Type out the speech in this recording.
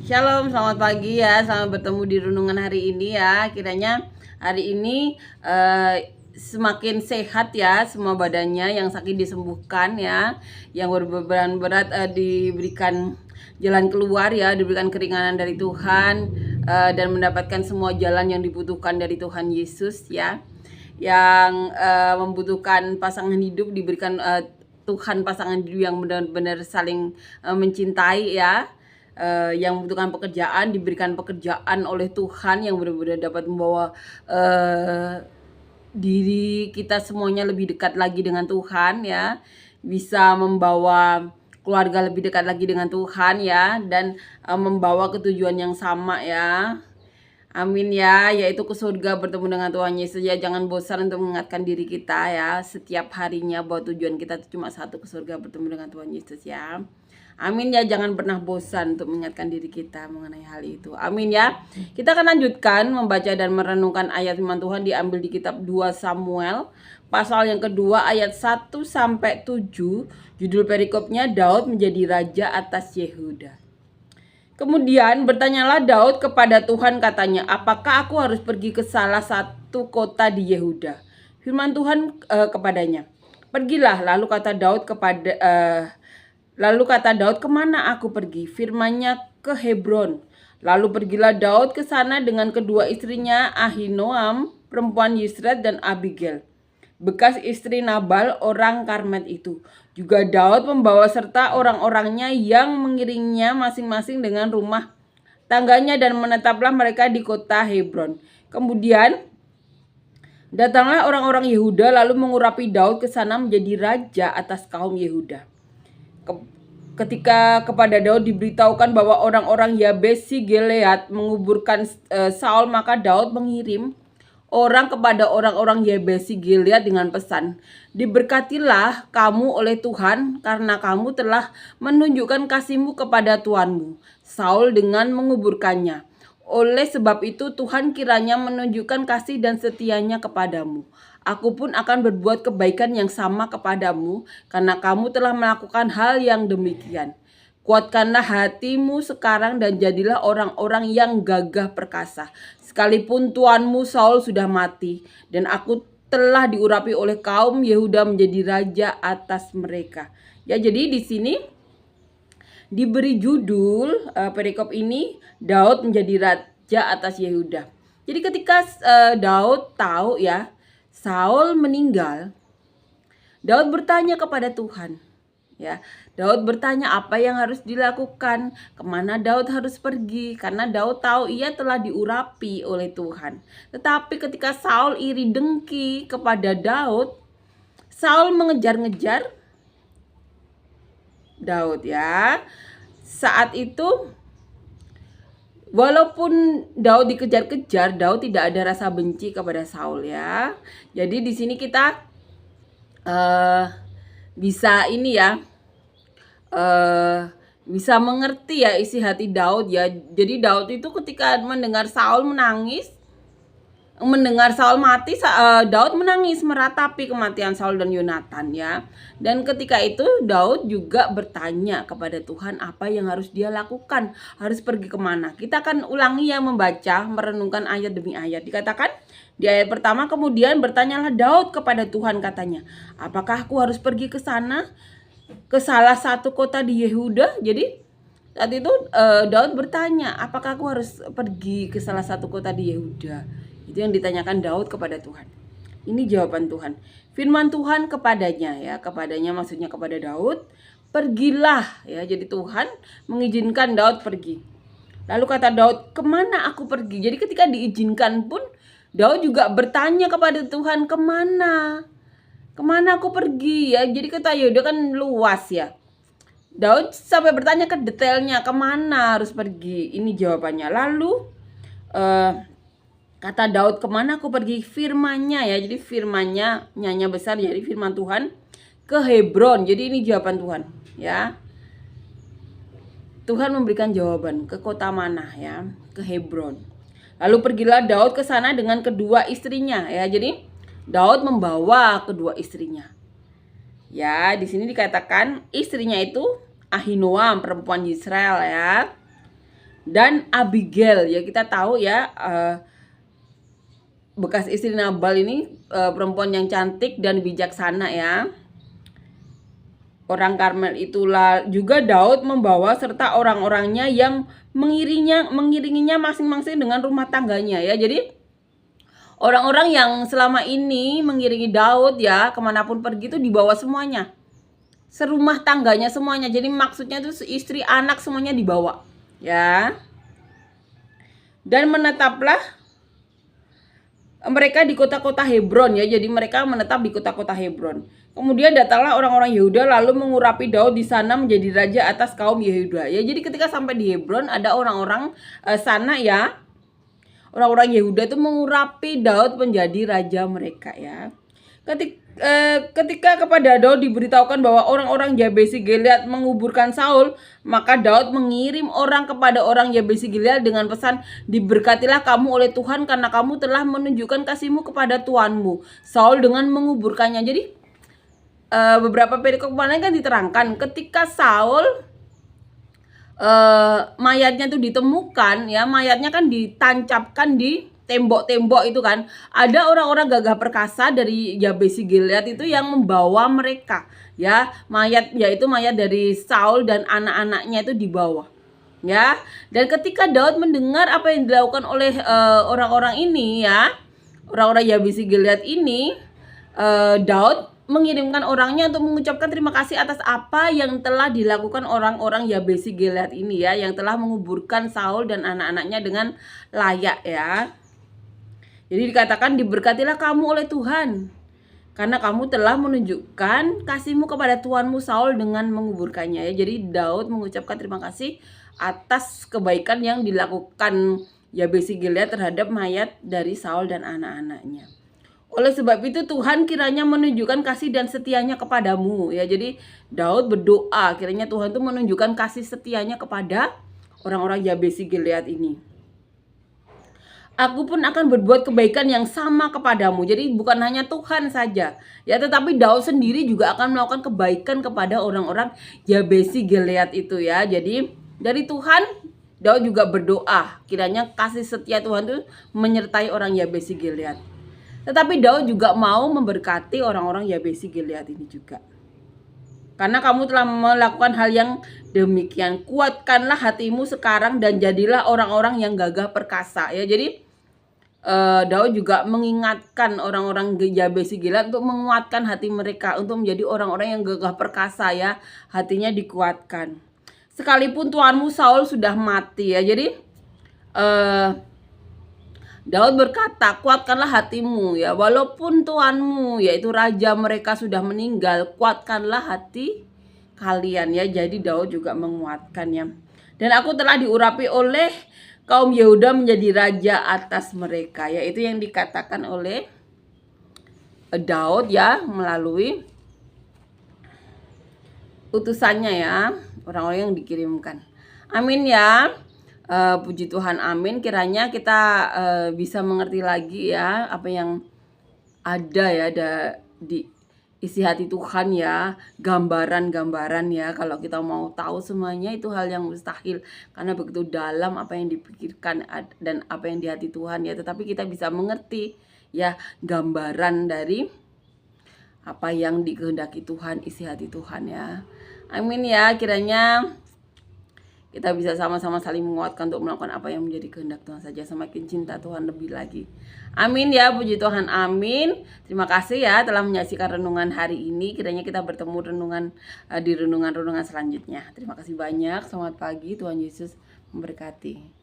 Shalom, selamat pagi ya. Selamat bertemu di renungan hari ini ya. Kiranya hari ini semakin sehat ya, semua badannya, yang sakit disembuhkan ya, yang berbeban berat diberikan jalan keluar ya, diberikan keringanan dari Tuhan, dan mendapatkan semua jalan yang dibutuhkan dari Tuhan Yesus ya. Yang membutuhkan pasangan hidup diberikan Tuhan pasangan hidup yang benar-benar saling mencintai ya. Yang membutuhkan pekerjaan diberikan pekerjaan oleh Tuhan yang benar-benar dapat membawa diri kita semuanya lebih dekat lagi dengan Tuhan ya, bisa membawa keluarga lebih dekat lagi dengan Tuhan ya, dan membawa ketujuan yang sama ya. Amin ya, yaitu ke surga bertemu dengan Tuhan Yesus ya. Jangan bosan untuk mengingatkan diri kita ya, setiap harinya bahwa tujuan kita itu cuma satu, ke surga bertemu dengan Tuhan Yesus ya. Amin ya, jangan pernah bosan untuk mengingatkan diri kita mengenai hal itu. Amin ya. Kita akan lanjutkan membaca dan merenungkan ayat firman Tuhan diambil di kitab 2 Samuel pasal yang kedua ayat 1 sampai 7. Judul perikopnya Daud menjadi raja atas Yehuda. Kemudian bertanyalah Daud kepada Tuhan, katanya, apakah aku harus pergi ke salah satu kota di Yehuda? Firman Tuhan kepadanya, pergilah. Lalu kata Daud, kemana aku pergi? Firman-Nya, ke Hebron. Lalu pergilah Daud ke sana dengan kedua istrinya, Ahinoam, perempuan Yisret, dan Abigail, bekas istri Nabal orang Karmet itu. Juga Daud membawa serta orang-orangnya yang mengiringnya masing-masing dengan rumah tangganya, dan menetaplah mereka di kota Hebron. Kemudian datanglah orang-orang Yehuda lalu mengurapi Daud ke sana menjadi raja atas kaum Yehuda. Ketika kepada Daud diberitahukan bahwa orang-orang Yabesi Gilead menguburkan Saul, maka Daud mengirim orang kepada orang-orang Yabesi Gilead dengan pesan, diberkatilah kamu oleh Tuhan karena kamu telah menunjukkan kasihmu kepada tuanmu Saul dengan menguburkannya. Oleh sebab itu Tuhan kiranya menunjukkan kasih dan setianya kepadamu. Aku pun akan berbuat kebaikan yang sama kepadamu karena kamu telah melakukan hal yang demikian. Kuatkanlah hatimu sekarang dan jadilah orang-orang yang gagah perkasa. Sekalipun tuanmu Saul sudah mati dan aku telah diurapi oleh kaum Yehuda menjadi raja atas mereka. Ya, jadi di sini diberi judul perikop ini, Daud menjadi raja atas Yehuda. Jadi ketika Daud tahu ya Saul meninggal, Daud bertanya kepada Tuhan. Ya, Daud bertanya apa yang harus dilakukan, kemana Daud harus pergi, karena Daud tahu ia telah diurapi oleh Tuhan. Tetapi ketika Saul iri dengki kepada Daud, Saul mengejar-ngejar Daud ya. Saat itu walaupun Daud dikejar-kejar, Daud tidak ada rasa benci kepada Saul ya. Jadi di sini kita bisa ini ya, bisa mengerti ya isi hati Daud ya. Jadi Daud itu ketika mendengar Saul menangis, mendengar Saul mati, Daud menangis meratapi kematian Saul dan Yonatan ya. Dan ketika itu Daud juga bertanya kepada Tuhan apa yang harus dia lakukan, harus pergi kemana. Kita akan ulangi ya, membaca, merenungkan ayat demi ayat. Dikatakan di ayat pertama, kemudian bertanyalah Daud kepada Tuhan, katanya, apakah aku harus pergi ke sana, ke salah satu kota di Yehuda? Jadi saat itu Daud bertanya, apakah aku harus pergi ke salah satu kota di Yehuda? Itu yang ditanyakan Daud kepada Tuhan. Ini jawaban Tuhan. Firman Tuhan kepadanya ya, kepadanya maksudnya kepada Daud, pergilah ya. Jadi Tuhan mengizinkan Daud pergi. Lalu kata Daud, kemana aku pergi? Jadi ketika diizinkan pun Daud juga bertanya kepada Tuhan, kemana? Kemana aku pergi ya? Jadi kata Yehuda kan luas ya. Daud sampai bertanya ke detailnya, kemana harus pergi. Ini jawabannya. Lalu kata Daud, kemana aku pergi? Firman-Nya ya. Jadi firman-Nya nyanya besar, jadi firman Tuhan, ke Hebron. Jadi ini jawaban Tuhan ya. Tuhan memberikan jawaban, ke kota mana ya? Ke Hebron. Lalu pergilah Daud ke sana dengan kedua istrinya ya. Jadi Daud membawa kedua istrinya. Ya, di sini dikatakan istrinya itu Ahinoam, perempuan Israel ya. dan Abigail. Ya kita tahu ya, bekas istri Nabal ini perempuan yang cantik dan bijaksana ya. Orang Karmel itulah juga Daud membawa serta orang-orangnya yang mengiringinya masing-masing dengan rumah tangganya ya. Jadi orang-orang yang selama ini mengiringi Daud ya kemanapun pergi itu dibawa semuanya, serumah tangganya semuanya. Jadi maksudnya itu istri, anak semuanya dibawa ya. Dan menetaplah mereka di kota-kota Hebron ya. Jadi mereka menetap di kota-kota Hebron. Kemudian datanglah orang-orang Yehuda lalu mengurapi Daud di sana menjadi raja atas kaum Yehuda. Ya, jadi ketika sampai di Hebron ada orang-orang sana ya. Orang-orang Yehuda itu mengurapi Daud menjadi raja mereka ya. Ketika kepada Daud diberitahukan bahwa orang-orang Yabesi Gilead menguburkan Saul, maka Daud mengirim orang kepada orang Yabesi Gilead dengan pesan, diberkatilah kamu oleh Tuhan karena kamu telah menunjukkan kasihmu kepada tuanmu Saul dengan menguburkannya. Jadi beberapa perikop kemarin kan diterangkan ketika Saul mayatnya tuh ditemukan ya, mayatnya kan ditancapkan di tembok-tembok itu kan, ada orang-orang gagah perkasa dari Yabesi Gilead itu yang membawa mereka ya, yaitu mayat dari Saul dan anak-anaknya itu dibawa ya. Dan ketika Daud mendengar apa yang dilakukan oleh orang-orang ini ya, orang-orang Yabesi Gilead ini, Daud mengirimkan orangnya untuk mengucapkan terima kasih atas apa yang telah dilakukan orang-orang Yabesi Gilead ini ya, yang telah menguburkan Saul dan anak-anaknya dengan layak ya. Jadi dikatakan diberkatilah kamu oleh Tuhan karena kamu telah menunjukkan kasihmu kepada tuanmu Saul dengan menguburkannya ya. Jadi Daud mengucapkan terima kasih atas kebaikan yang dilakukan Yabesi Gilead terhadap mayat dari Saul dan anak-anaknya. Oleh sebab itu Tuhan kiranya menunjukkan kasih dan setianya kepadamu ya. Jadi Daud berdoa kiranya Tuhan itu menunjukkan kasih setianya kepada orang-orang Yabesi Gilead ini. Aku pun akan berbuat kebaikan yang sama kepadamu. Jadi bukan hanya Tuhan saja ya, tetapi Daud sendiri juga akan melakukan kebaikan kepada orang-orang Yabesi Gilead itu ya. Jadi dari Tuhan Daud juga berdoa kiranya kasih setia Tuhan itu menyertai orang Yabesi Gilead. Tetapi Daud juga mau memberkati orang-orang Yabesi Gilead ini juga. Karena kamu telah melakukan hal yang demikian, kuatkanlah hatimu sekarang dan jadilah orang-orang yang gagah perkasa ya. Jadi Daud juga mengingatkan orang-orang Yabesi Gilead untuk menguatkan hati mereka untuk menjadi orang-orang yang gagah perkasa ya, hatinya dikuatkan. Sekalipun tuanmu Saul sudah mati ya. Jadi Daud berkata, kuatkanlah hatimu ya, walaupun tuanmu yaitu raja mereka sudah meninggal, kuatkanlah hati kalian ya. Jadi Daud juga menguatkannya. Dan aku telah diurapi oleh kaum Yehuda menjadi raja atas mereka, yaitu yang dikatakan oleh Daud ya melalui utusannya ya, orang-orang yang dikirimkan. Amin ya. Puji Tuhan, amin. Kiranya kita bisa mengerti lagi ya apa yang ada ya di isi hati Tuhan ya, gambaran-gambaran ya. Kalau kita mau tahu semuanya itu hal yang mustahil karena begitu dalam apa yang dipikirkan dan apa yang di hati Tuhan ya. Tetapi kita bisa mengerti ya gambaran dari apa yang dikehendaki Tuhan, isi hati Tuhan ya. Amin ya. Kiranya kita bisa sama-sama saling menguatkan untuk melakukan apa yang menjadi kehendak Tuhan saja, semakin cinta Tuhan lebih lagi. Amin ya, puji Tuhan, amin. Terima kasih ya telah menyaksikan renungan hari ini. Kiranya kita bertemu di renungan-renungan selanjutnya. Terima kasih banyak. Selamat pagi, Tuhan Yesus memberkati.